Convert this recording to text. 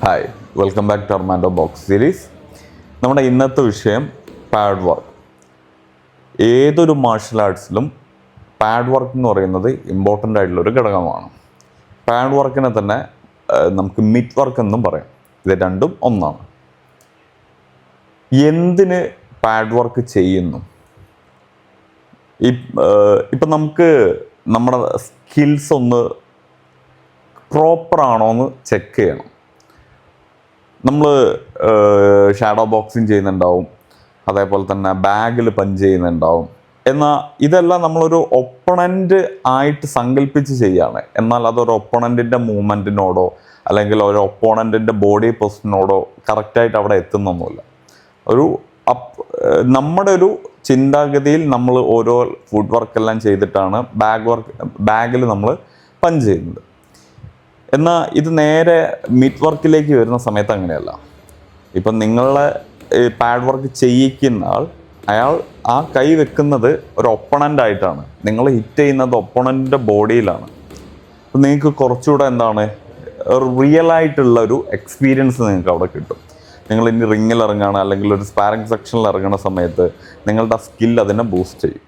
Hi, welcome back to Armando box series. നമ്മുടെ ഇന്നത്തെ വിഷയം പാഡ് വർക്ക്. ഏതൊരു മാർഷൽ ആർട്സിലും പാഡ് വർക്ക് എന്ന് പറയുന്നത് ഇമ്പോർട്ടൻ്റ് ആയിട്ടുള്ളൊരു ഘടകമാണ്. പാഡ് വർക്കിനെ തന്നെ നമുക്ക് മിറ്റ് വർക്ക് എന്നും പറയാം. ഇത് രണ്ടും ഒന്നാണ്. എന്തിന് പാഡ് വർക്ക് ചെയ്യുന്നു? ഇപ്പം നമുക്ക് നമ്മുടെ സ്കിൽസ് ഒന്ന് പ്രോപ്പറാണോ എന്ന് ചെക്ക് ചെയ്യണം. നമ്മൾ ഷാഡോ ബോക്സിങ് ചെയ്യുന്നുണ്ടാവും, അതേപോലെ തന്നെ ബാഗിൽ പഞ്ച് ചെയ്യുന്നുണ്ടാവും. എന്നാൽ ഇതെല്ലാം നമ്മളൊരു ഒപ്പണൻ്റ് ആയിട്ട് സങ്കല്പിച്ച് ചെയ്യാണ്. എന്നാൽ അതൊരു ഒപ്പണൻറ്റിൻ്റെ മൂവ്മെൻറ്റിനോടോ അല്ലെങ്കിൽ ഒരു ഒപ്പോണൻറ്റിൻ്റെ ബോഡി പൊസിഷനോടോ കറക്റ്റായിട്ട് അവിടെ എത്തുന്നൊന്നുമില്ല. നമ്മുടെ ഒരു ചിന്താഗതിയിൽ നമ്മൾ ഓരോ ഫുഡ് വർക്കെല്ലാം ചെയ്തിട്ടാണ് ബാഗിൽ നമ്മൾ പഞ്ച് ചെയ്യുന്നത്. എന്നാൽ ഇത് നേരെ മിറ്റ് വർക്കിലേക്ക് വരുന്ന സമയത്ത് അങ്ങനെയല്ല. ഇപ്പം നിങ്ങളെ പാഡ് വർക്ക് ചെയ്യിക്കുന്ന അയാൾ ആ കൈ വെക്കുന്നത് ഒരു ഒപ്പണൻ്റ് ആയിട്ടാണ്. നിങ്ങൾ ഹിറ്റ് ചെയ്യുന്നത് ഒപ്പണൻ്റിൻ്റെ ബോഡിയിലാണ്. അപ്പം നിങ്ങൾക്ക് കുറച്ചുകൂടെ റിയൽ ആയിട്ടുള്ള ഒരു എക്സ്പീരിയൻസ് നിങ്ങൾക്ക് അവിടെ കിട്ടും. നിങ്ങൾ ഇനി റിങ്ങിൽ ഇറങ്ങുകയാണ് അല്ലെങ്കിൽ ഒരു സ്പാരിങ് സെക്ഷനിൽ ഇറങ്ങുന്ന സമയത്ത് നിങ്ങളുടെ സ്കിൽ അതിനെ ബൂസ്റ്റ് ചെയ്യും.